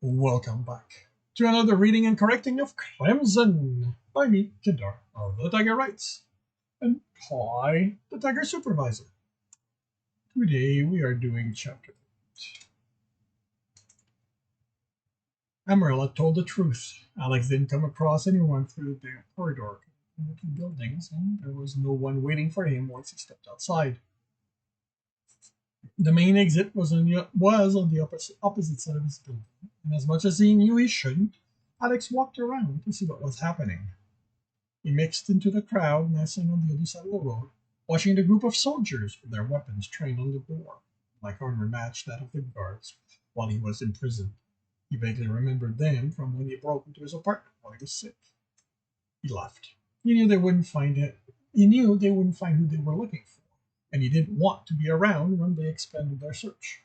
Welcome back to another reading and correcting of Clemson by me, Kindar of the Tiger Rights, and Kai, the Tiger Supervisor. Today we are doing chapter 8. Amarilla told the truth. Alex didn't come across anyone through the corridor in the buildings, and there was no one waiting for him once he stepped outside. The main exit was on the opposite side of his building, and as much as he knew he shouldn't, Alex walked around to see what was happening. He mixed into the crowd massing on the other side of the road, watching the group of soldiers with their weapons trained on the door, like armor matched that of the guards, while he was in prison. He vaguely remembered them from when he broke into his apartment while he was sick. He left. He knew they wouldn't find it. He knew they wouldn't find who they were looking for, and he didn't want to be around when they expanded their search.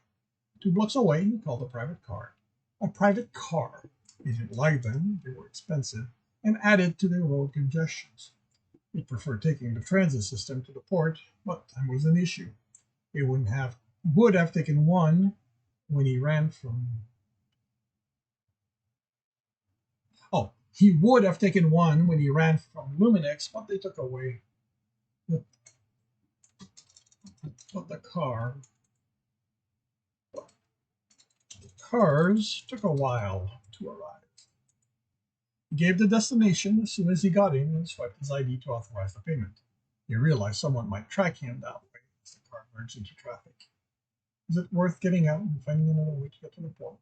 2 blocks away, he called a private car. A private car. He didn't like them, they were expensive, and added to the road congestions. He preferred taking the transit system to the port, but time was an issue. He would have taken one when he ran from he would have taken one when he ran from Luminex, but they took away the cars took a while to arrive. He gave the destination as soon as he got in and swiped his ID to authorize the payment. He realized someone might track him that way as the car merged into traffic. Is it worth getting out and finding another way to get to the port?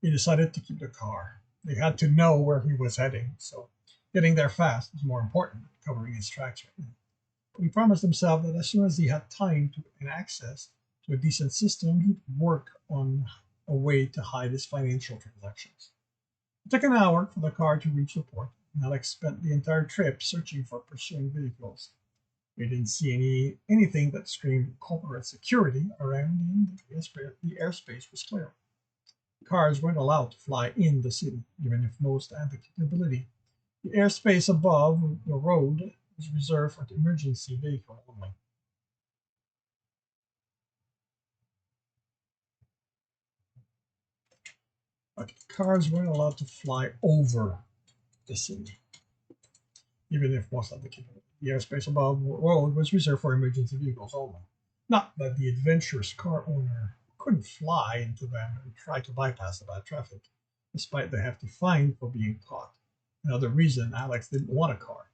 He decided to keep the car. They had to know where he was heading, so getting there fast was more important than covering his tracks right now. But he promised himself that as soon as he had time and access to a decent system, he'd work on a way to hide his financial transactions. It took an hour for the car to reach the port, and Alex spent the entire trip searching for pursuing vehicles. He didn't see anything that screamed corporate security around him. The airspace was clear. Cars weren't allowed to fly in the city, even if most had the capability. The airspace above the road was reserved for the emergency vehicle only. But cars weren't allowed to fly over the city, even if most had the capability. The airspace above the road was reserved for emergency vehicles only. Not that the adventurous car owner couldn't fly into them and try to bypass the bad traffic, despite the hefty fine for being caught. Another reason Alex didn't want a car.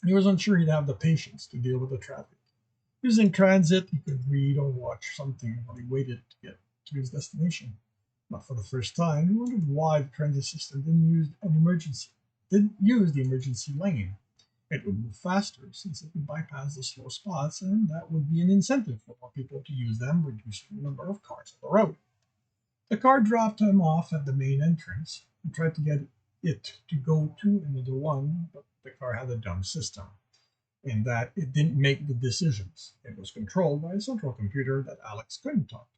He was unsure he'd have the patience to deal with the traffic. Using transit, he could read or watch something while he waited to get to his destination. But for the first time, he wondered why the transit system didn't use the emergency lane. It would move faster since it would bypass the slow spots, and that would be an incentive for more people to use them, reducing the number of cars on the road. The car dropped him off at the main entrance and tried to get it to go to another one, but the car had a dumb system in that it didn't make the decisions. It was controlled by a central computer that Alex couldn't talk to.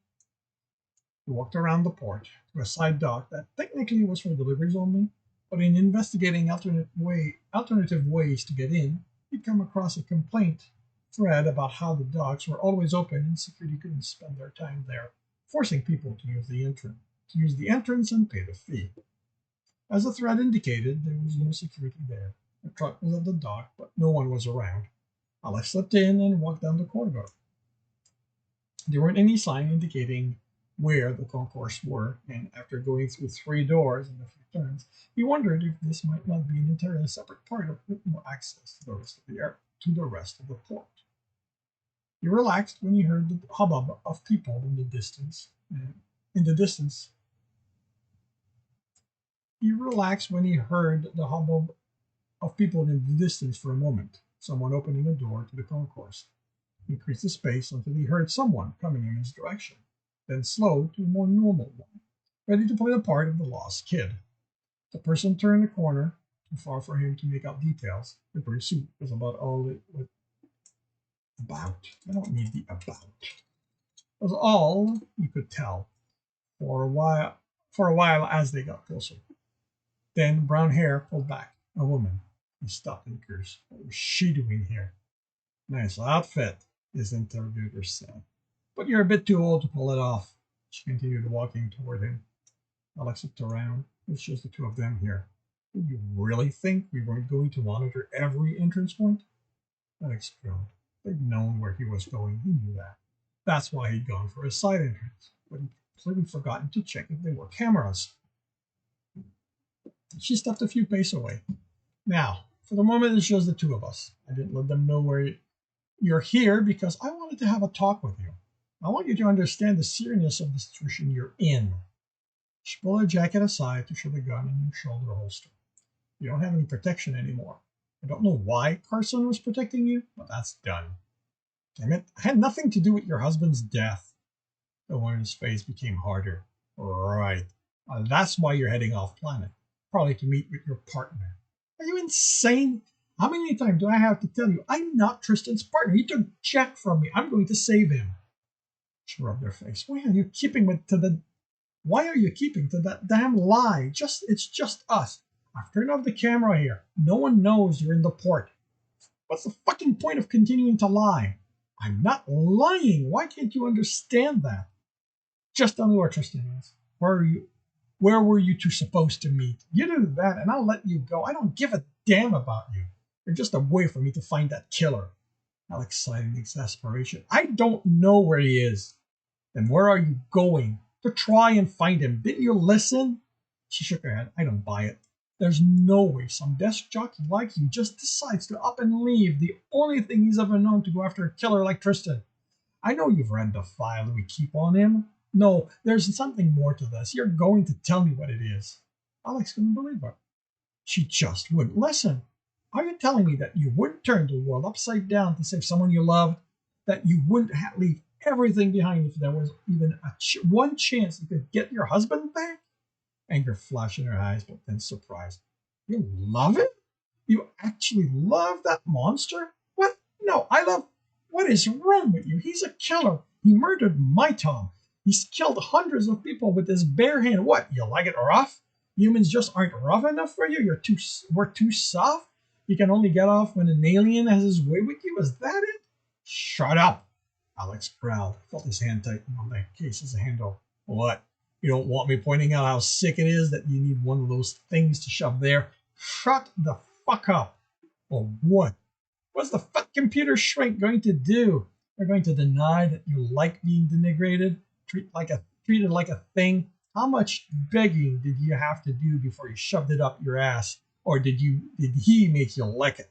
He walked around the port to a side dock that technically was for deliveries only, but in investigating alternative ways to get in, he'd come across a complaint thread about how the docks were always open and security couldn't spend their time there, forcing people to use the entrance and pay the fee. As the thread indicated, there was no security there. The truck was at the dock, but no one was around. Alex slipped in and walked down the corridor. There weren't any signs indicating where the concourse were, and after going through 3 doors and a few turns, he wondered if this might not be an entirely separate part with no access to the rest of the port. He relaxed when he heard the hubbub of people in the distance. He relaxed when he heard the hubbub of people in the distance for a moment, someone opening a door to the concourse. He increased the space until he heard someone coming in his direction, then slowed to a more normal one, ready to play the part of the lost kid. The person turned the corner, too far for him to make out details. The pursuit was about all it was about. I don't need the about. It was all you could tell for a while as they got closer. Then brown hair pulled back. A woman. He stopped and cursed. What was she doing here? Nice outfit, his interrogator said. But you're a bit too old to pull it off. She continued walking toward him. Alex looked around. It's just the two of them here. Did you really think we weren't going to monitor every entrance point? Alex frowned. They'd known where he was going. He knew that. That's why he'd gone for a side entrance. But he'd completely forgotten to check if there were cameras. She stepped a few paces away. Now, for the moment, it's just the two of us. I didn't let them know where you're here because I wanted to have a talk with you. I want you to understand the seriousness of the situation you're in. She pulled her jacket aside to show the gun in your shoulder holster. You don't have any protection anymore. I don't know why Carson was protecting you, but that's done. Damn it, I had nothing to do with your husband's death. The woman's face became harder. Right. That's why you're heading off planet. Probably to meet with your partner. Are you insane? How many times do I have to tell you I'm not Tristan's partner? He took Jack from me. I'm going to save him. She rubbed her face. Why are you keeping to that damn lie? It's just us. I've turned off the camera here. No one knows you're in the port. What's the fucking point of continuing to lie? I'm not lying. Why can't you understand that? Just tell me where Tristan is. Where were you two supposed to meet? You do that and I'll let you go. I don't give a damn about you. You're just a way for me to find that killer. Alex sighed in exasperation. I don't know where he is. Then where are you going? To try and find him. Didn't you listen? She shook her head. I don't buy it. There's no way some desk jockey like you just decides to up and leave the only thing he's ever known to go after a killer like Tristan. I know you've read the file we keep on him. No, there's something more to this. You're going to tell me what it is. Alex couldn't believe her. She just wouldn't listen. Are you telling me that you wouldn't turn the world upside down to save someone you loved? That you wouldn't leave everything behind if there was even one chance you could get your husband back? Anger flashed in her eyes, but then surprise. You love him? You actually love that monster? What? No, I love... What is wrong with you? He's a killer. He murdered my Tom. He's killed hundreds of people with his bare hand. What? You like it rough? Humans just aren't rough enough for you? We're too soft? You can only get off when an alien has his way with you? Is that it? Shut up! Alex growled, felt his hand tighten on the case's handle. What? You don't want me pointing out how sick it is that you need one of those things to shove there? Shut the fuck up! Or what? What's the fuck computer shrink going to do? They're going to deny that you like being denigrated? Treated like a thing? How much begging did you have to do before you shoved it up your ass? Or did he make you lick it?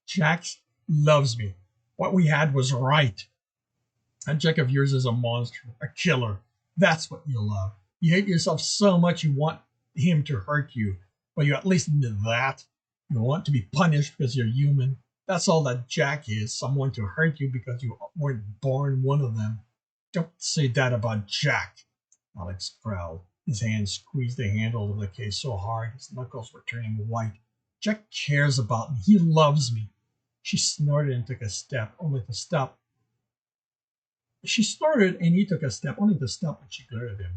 Jack loves me. What we had was right. That Jack of yours is a monster, a killer. That's what you love. You hate yourself so much you want him to hurt you. Well, you at least admit that. You want to be punished because you're human. That's all that Jack is, someone to hurt you because you weren't born one of them. Don't say that about Jack, Alex growled. His hand squeezed the handle of the case so hard his knuckles were turning white. Jack cares about me. He loves me. She snorted and took a step, only to stop. She snorted and he took a step, only to stop when she glared at him.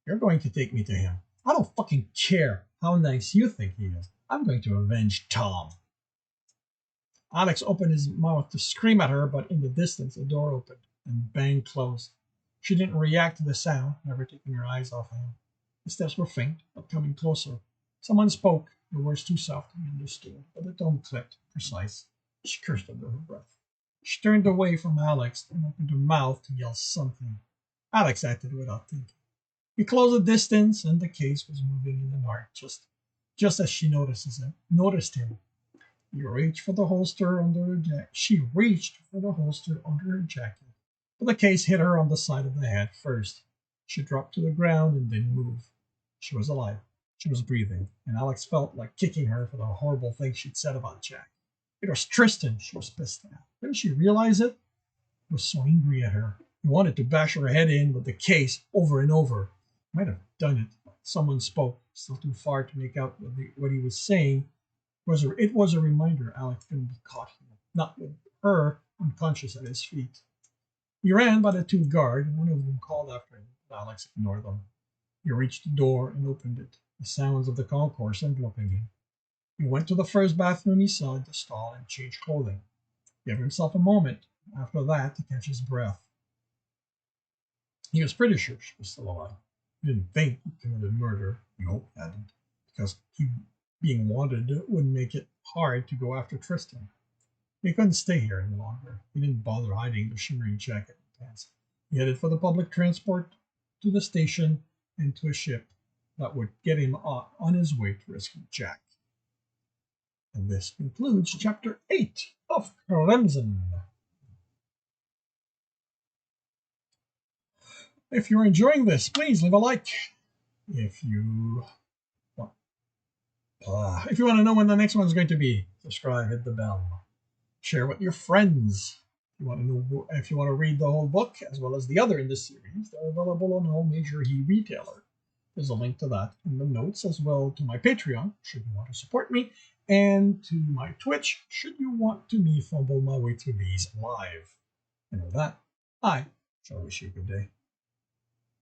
You're going to take me to him. I don't fucking care how nice you think he is. I'm going to avenge Tom. Alex opened his mouth to scream at her, but in the distance, a door opened and banged closed. She didn't react to the sound, never taking her eyes off him. The steps were faint, but coming closer. Someone spoke, the words too soft to be understood, but the tone clipped, precise. She cursed under her breath. She turned away from Alex and opened her mouth to yell something. Alex acted without thinking. He closed the distance, and the case was moving in the dark, just as she noticed him. He reached for the holster under her jacket. She reached for the holster under her jacket, but the case hit her on the side of the head first. She dropped to the ground and didn't move. She was alive. She was breathing, and Alex felt like kicking her for the horrible things she'd said about Jack. It was Tristan she was pissed at. Didn't she realize it? He was so angry at her. He wanted to bash her head in with the case over and over. He might have done it, but someone spoke, still too far to make out what he was saying. It was a reminder Alex couldn't be caught here, not with her unconscious at his feet. He ran by the two guards, and one of them called after him, but Alex ignored them. He reached the door and opened it, the sounds of the concourse enveloping him. He went to the first bathroom he saw in the stall and changed clothing. He gave himself a moment after that to catch his breath. He was pretty sure she was still alive. He didn't think he committed murder. He hoped he hadn't, because he being wanted would make it hard to go after Tristan. He couldn't stay here any longer. He didn't bother hiding the shimmering jacket and pants. He headed for the public transport to the station and to a ship that would get him on his way to rescue Jack. And this concludes Chapter 8 of Crimson. If you're enjoying this, please leave a like. If you want to know when the next one's going to be, subscribe, hit the bell, share with your friends. If you want to read the whole book as well as the other in this series, they're available on all major e-retailer. There's a link to that in the notes, as well to my Patreon, should you want to support me, and to my Twitch, should you want to me fumble my way through these live. And with that, I shall wish you a good day.